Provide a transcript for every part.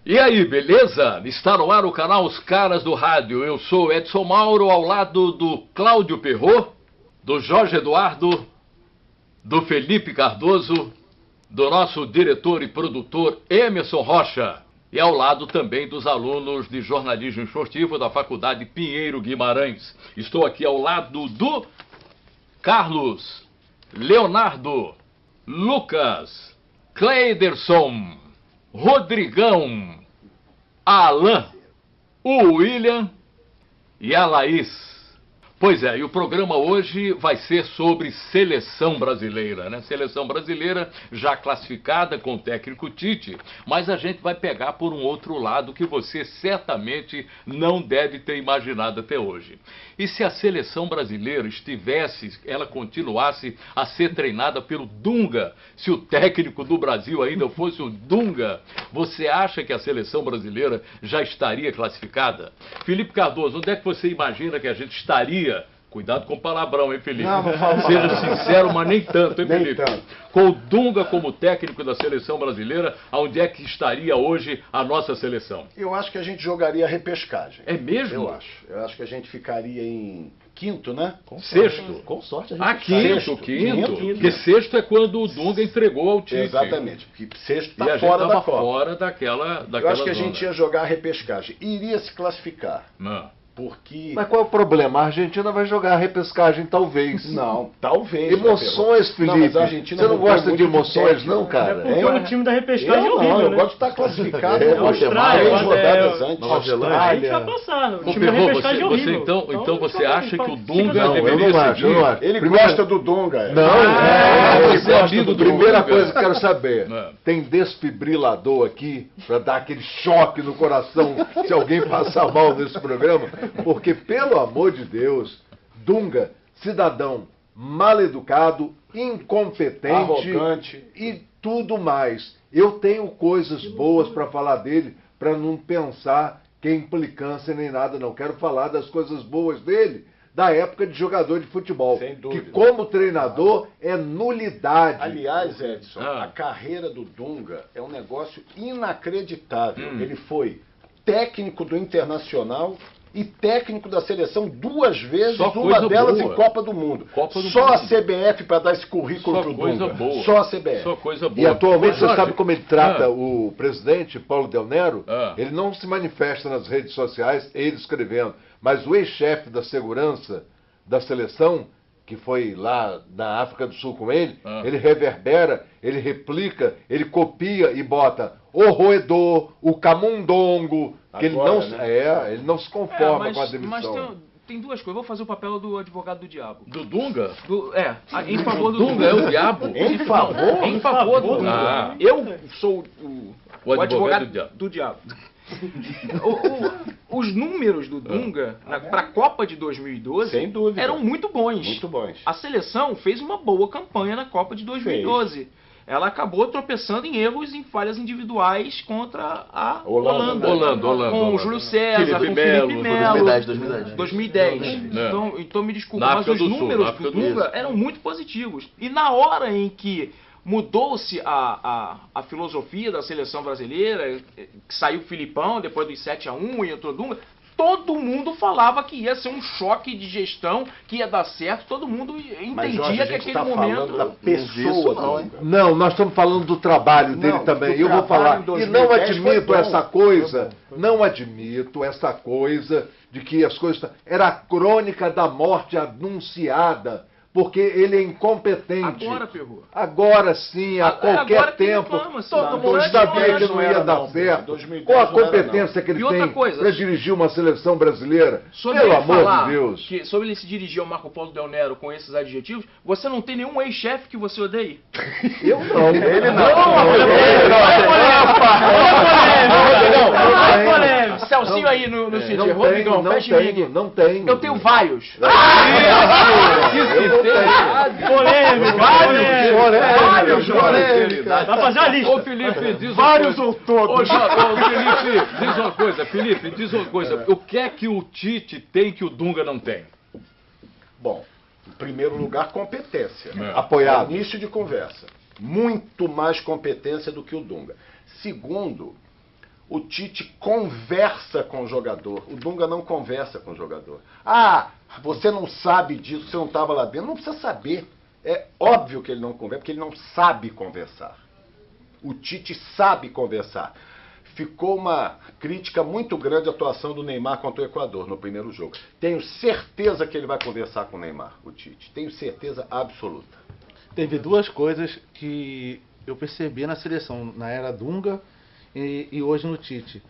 E aí, beleza? Está no ar o canal Os Caras do Rádio. Eu sou Edson Mauro, ao lado do Cláudio Perrot, do Jorge Eduardo, do Felipe Cardoso, do nosso diretor e produtor Emerson Rocha. E ao lado também dos alunos de jornalismo esportivo da Faculdade Pinheiro Guimarães. Estou aqui ao lado do Carlos, Leonardo, Lucas, Cleiderson, Rodrigão, Alan, o William e a Laís. Pois é, e o programa hoje vai ser sobre seleção brasileira, né? Seleção brasileira já classificada com o técnico Tite, mas a gente vai pegar por um outro lado que você certamente não deve ter imaginado até hoje. E se a seleção brasileira ela continuasse a ser treinada pelo Dunga, se o técnico do Brasil ainda fosse o Dunga, você acha que a seleção brasileira já estaria classificada? Felipe Cardoso, onde é que você imagina que a gente estaria? Cuidado com o palavrão, hein, Felipe? Não falo. Seja sincero, mas nem tanto, hein, Nem Felipe? tanto. Com o Dunga como técnico da seleção brasileira, onde é que estaria hoje a nossa seleção? Eu acho que a gente jogaria repescagem. É mesmo? Eu acho. Eu acho que a gente ficaria em quinto, né? Sexto. Com sorte a gente Quinto. Porque sexto é quando o Dunga entregou ao Tite. Exatamente. Porque sexto E a está gente fora da estava Copa. fora daquela Eu acho que a zona. gente ia jogar repescagem. Iria se classificar. Não. Porque... Mas qual é o problema? A Argentina vai jogar a repescagem, talvez. Não, talvez. Emoções, Não, Felipe. mas a Argentina Você não mudou gosta muito de emoções, técnico. não, cara? Porque o time da repescagem é Eu horrível, não, eu né? gosto de estar classificado. É, Eu gosto de Austrália, três é, rodadas antes. Nova A gente Zelândia. vai passar. O Ô, time da Perrot, repescagem é horrível. então você acha que o Dunga Não, eu deveria não acho, seguir? eu não acho. Ele Primeiro- gosta do Dunga. Não, você é amigo do primeira Dunga. coisa que eu quero saber, É. tem desfibrilador aqui para dar aquele choque no coração se alguém passar mal nesse programa? Porque, pelo amor de Deus, Dunga, cidadão mal educado, incompetente, Arrogante. e tudo mais. Eu tenho coisas boas para falar dele, para não pensar que é implicância nem nada, não. Quero falar das coisas boas dele, da época de jogador de futebol. Sem dúvida. Que como treinador é nulidade. Aliás, Edson, Ah. a carreira do Dunga é um negócio inacreditável. Hum. Ele foi técnico do Internacional e técnico da seleção duas vezes, Só uma coisa delas boa. em Copa do Mundo. Copa do Só a Mundo. CBF para dar esse currículo Só pro coisa Dunga. boa. Só a CBF. Só coisa boa. E atualmente, Ô, você Jorge, sabe como ele trata ah, o presidente, Paulo Del Nero? Ah. Ele não se manifesta nas redes sociais, ele escrevendo. Mas o ex-chefe da segurança da seleção, que foi lá na África do Sul com ele, Ah. ele reverbera, ele replica, ele copia e bota o roedor, o camundongo, que ele Agora, não, né? ele não se conforma mas, com a mas demissão. tem duas coisas. Vou fazer o papel do advogado do diabo. Do Dunga? Em favor do Dunga é o diabo? Em favor? Em favor do Ah. Eu sou o advogado advogado do diabo. Os números do Dunga para a Copa de 2012 Sem dúvida. eram muito bons. Muito bons. A seleção fez uma boa campanha na Copa de 2012. Ela acabou tropeçando em erros, em falhas individuais contra a Holanda, Holanda. né? Holanda. Com o Júlio César, Felipe com o Melo, Felipe foi Melo. 2010. 2010. É. Então me desculpa, Na mas África os do Sul, números na África do do Dunga Sul. eram muito positivos. E na hora em que mudou-se a filosofia da seleção brasileira, que saiu o Filipão depois dos 7-1 e entrou Dunga, todo mundo falava que ia ser um choque de gestão, que ia dar certo, todo mundo Mas, entendia Jorge, a que gente aquele tá momento... falando da pessoa Dunga. Não, nós estamos falando do trabalho dele Não, também. do Eu vou falar. trabalho em E não 2010 foi admito bom. essa coisa, não admito essa coisa de que as coisas... Era a crônica da morte anunciada, porque ele é incompetente. Agora, Perrot. Agora sim, a Agora qualquer que tempo. reclama-se, Todo não, mundo durante sabia o que ano não ia era, dar não, certo. 2010 Qual a não era, competência que ele E outra tem coisa, para dirigir uma seleção brasileira? Sobre Pelo ele amor falar de Deus. que sobre ele se dirigir ao Marco Polo Del Nero com esses adjetivos, você não tem nenhum ex-chefe que você odeie. Eu não. Ele Vai polêmica. Celcinho aí no Cid. Não Rodrigão, tenho, não fecha em mim tenho, aqui. não tenho. Eu tenho vários. Que sinceridade! Polêmica, Vários, polêmica. Vai fazer uma lista. Ô, Felipe, diz Vários uma ou coisa. todos? Ô, Felipe, diz uma coisa. Felipe, diz uma coisa. O que é que o Tite tem que o Dunga não tem? Bom, em primeiro lugar, competência. É. Apoiado. Início de conversa. Muito mais competência do que o Dunga. Segundo, O Tite conversa com o jogador. O Dunga não conversa com o jogador. Ah, você não sabe disso, você não estava lá dentro. Não precisa saber. É óbvio que ele não conversa, porque ele não sabe conversar. O Tite sabe conversar. Ficou uma crítica muito grande à atuação do Neymar contra o Equador no primeiro jogo. Tenho certeza que ele vai conversar com o Neymar, o Tite. Tenho certeza absoluta. Teve duas coisas que eu percebi na seleção, na era Dunga e hoje no Tite.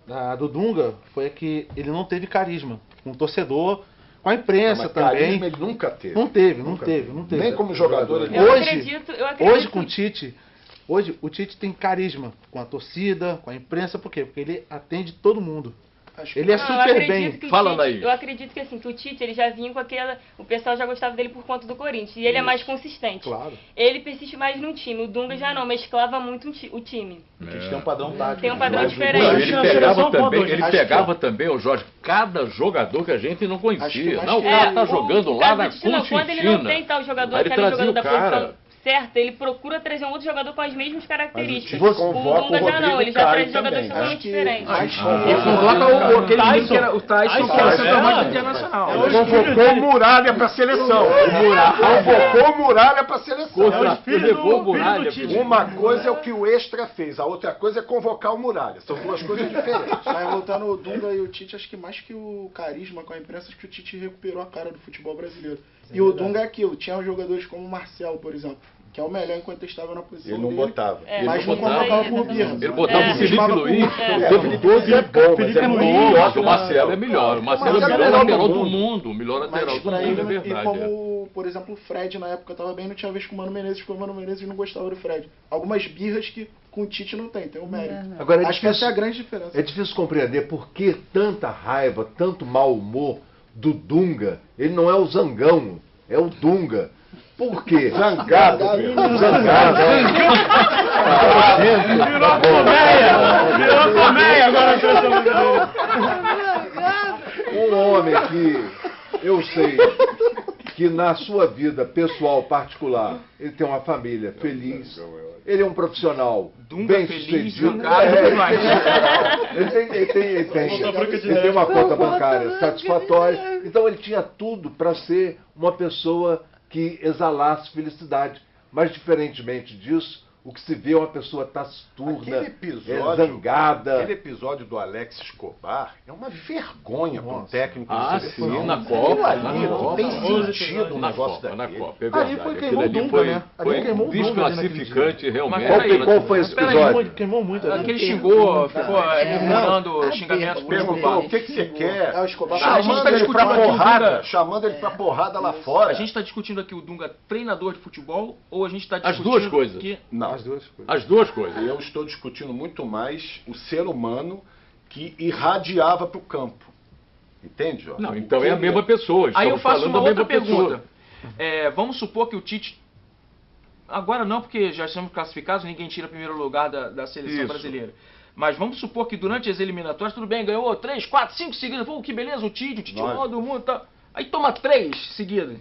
Na do Dunga foi que ele não teve carisma com o torcedor, com a imprensa Mas também. carisma ele nunca teve. Não teve. Nem como jogador ele Eu Hoje, acredito hoje que com o Tite, hoje o Tite tem carisma com a torcida, com a imprensa, por quê? Porque ele atende todo mundo. Ele é Não, super bem. Fala, Laís. Eu acredito que assim, que o Tite ele já vinha com aquela. O pessoal já gostava dele por conta do Corinthians. E ele é mais consistente. Claro. Ele persiste mais no time. O Dunga já não, mesclava muito o time. O Tite tem um padrão tático. Tem um padrão Mas o diferente. Não, Dunga- ele Acho que a pegava seleção também, pode- ele acho pegava também, o Jorge, cada jogador que a gente não conhecia. Não, o cara tá jogando o lá caso na do Tite, não, quando ele não tem tal jogador, Aí ele aquele trazia jogador o da cara. posição certa, ele procura trazer um outro jogador com as mesmas características. Mas o Tite convoca o Dunga o já não, Rodrigo ele já Caio traz jogadores também. totalmente Acho que diferentes. E convoca aquele menino que era o Tyson, que era centroavante internacional. convocou o Muralha para a seleção. Convocou o Muralha para a seleção. Levou o Muralha. Uma coisa é o que o Extra fez, a outra coisa é convocar o Muralha. São duas coisas diferentes. Mas voltando o Dunga e o Tite, acho que mais que o carisma com a imprensa, acho que o Tite recuperou a cara do futebol brasileiro. E o Dunga é aquilo, tinha jogadores como o Marcelo, por exemplo, que é o melhor enquanto estava na posição Ele não dele, botava. mas não botava. convocava por birra. Ele botava o Felipe Chamava Luiz por- o tempo todo é bom, mas é muito melhor que o Marcelo. É melhor. O Marcelo é o melhor lateral do mundo. O melhor lateral Mas do pra mundo, é ele, e verdade. como, por exemplo, o Fred na época estava bem, não tinha vez com o Mano Menezes, porque o Mano Menezes não gostava do Fred. Algumas birras que com o Tite não tem o mérito. Agora, Acho que essa é a grande diferença. É difícil compreender por que tanta raiva, tanto mau humor do Dunga. Ele não é o Zangão, é o Dunga. Por quê? Zangado, Zangado. Virou colmeia agora a seleção brasileira. Um homem que eu sei que na sua vida pessoal, particular, ele tem uma família feliz, ele é um profissional Dunga bem feliz, sucedido. Zangado, Ele tem uma conta bancária satisfatória. Então ele tinha tudo para ser uma pessoa que exalasse felicidade. Mas diferentemente disso, o que se vê é uma pessoa taciturna, zangada. Aquele episódio do Alex Escobar é uma vergonha para um técnico Ah, de seleção. sim, na Copa. Aquilo ali Na não Copa. tem sentido um Na negócio Copa, na daquele. Copa, é verdade. Ali foi Aquilo queimou o ali Dunga, foi, né? Ali foi queimou o Dunga desclassificante, realmente. Qual foi esse episódio? Queimou muito. Aquele xingou, ficou murmurando xingamentos pro Perguntou Escobar. o que você quer, É, o Escobar A gente chamando tá ele discutindo pra aqui o porrada, Dunga. chamando ele pra porrada lá fora. A gente está discutindo aqui o Dunga treinador de futebol ou a gente está As discutindo duas coisas. que Não, As duas coisas. As duas coisas. eu estou discutindo muito mais o ser humano que irradiava pro campo. Entende, Jorge? Não, então é a mesma pessoa. Aí eu estamos faço falando uma da outra mesma pessoa. pergunta. Vamos supor que o Tite. Agora não, porque já estamos classificados, ninguém tira primeiro lugar da seleção Isso. brasileira. Mas vamos supor que durante as eliminatórias, tudo bem, ganhou 3, 4, 5 seguidas. Pô, que beleza, o Tite Nove. todo mundo tá. Aí toma 3 seguidas.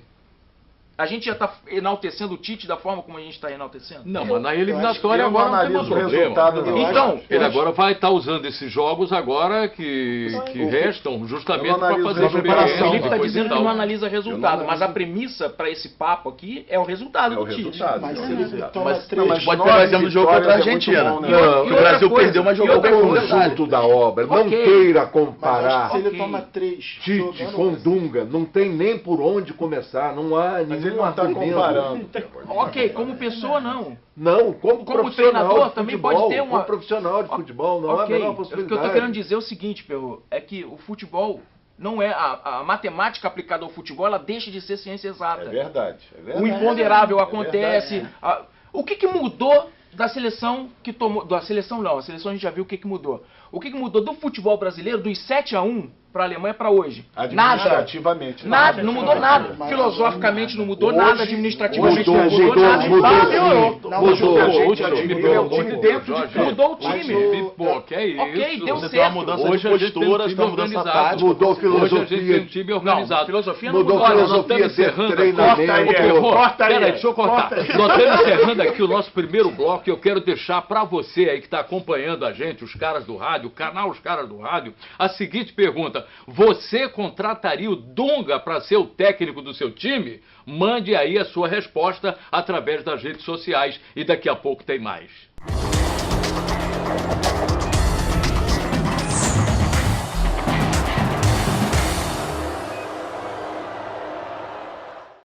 A gente já está enaltecendo o Tite da forma como a gente está enaltecendo? Não, mas na eliminatória Eu agora não tem mais analiso o problema. resultado do Então, Ele agora vai estar usando esses jogos agora que restam justamente Eu não para analiso fazer a preparação. experiência. Felipe está coisa e dizendo que tal. não analisa resultado, não mas a analiso. premissa para esse papo aqui é o resultado É do o Tite. resultado. Mas é o se ele resultado. toma Mas- três, mas pode nove pegar exemplo do jogo contra a vitórias é muito Argentina. bom, né? Não, Que o Brasil perdeu, mas jogou É o bem com conjunto da obra. Não Ok. queira mas acho comparar que se ele Ok. toma 3 Tite com Dunga. Não tem nem por onde começar. Não há Mas ele nenhum não está argumento. comparando. Ok, como pessoa não. Não, como profissional treinador de também futebol, pode ter uma- como profissional de futebol, não há a Ok, menor o que eu possibilidade. estou querendo dizer é o seguinte, Perro, é que o futebol não é a matemática aplicada ao futebol, ela deixa de ser ciência exata. É verdade. É verdade. O imponderável É acontece. verdade. O que mudou da seleção que tomou. Da seleção não, a seleção a gente já viu o que mudou. O que mudou do futebol brasileiro, dos 7-1 para a Alemanha para hoje? Nada. Administrativamente. Nada, não mudou nada. Mas- Filosoficamente não mudou Hoje- nada, administrativamente não Mudou, mudou nada. mudou, Ah, piorou. Não, mudou. mas Hoje o o time time dentro de Jorge, Mudou o Mas time. o- Pô, que é isso? Ok, deu Você tem uma certo. mudança Hoje de a gente tem um postura, time tem uma mudança organizado. tática. Mudou Hoje a gente tem um filosofia. time Não, organizado. filosofia não Mudou mudou. Olha, nós filosofia estamos de encerrando. treinamento. Corta aí. Peraí, deixa eu cortar. Nós estamos encerrando aqui o nosso primeiro bloco e eu quero deixar para você aí que está acompanhando a gente, os caras do rádio, o canal Os Caras do Rádio, a seguinte pergunta: você contrataria o Dunga para ser o técnico do seu time? Mande aí a sua resposta através das redes sociais e daqui a pouco tem mais.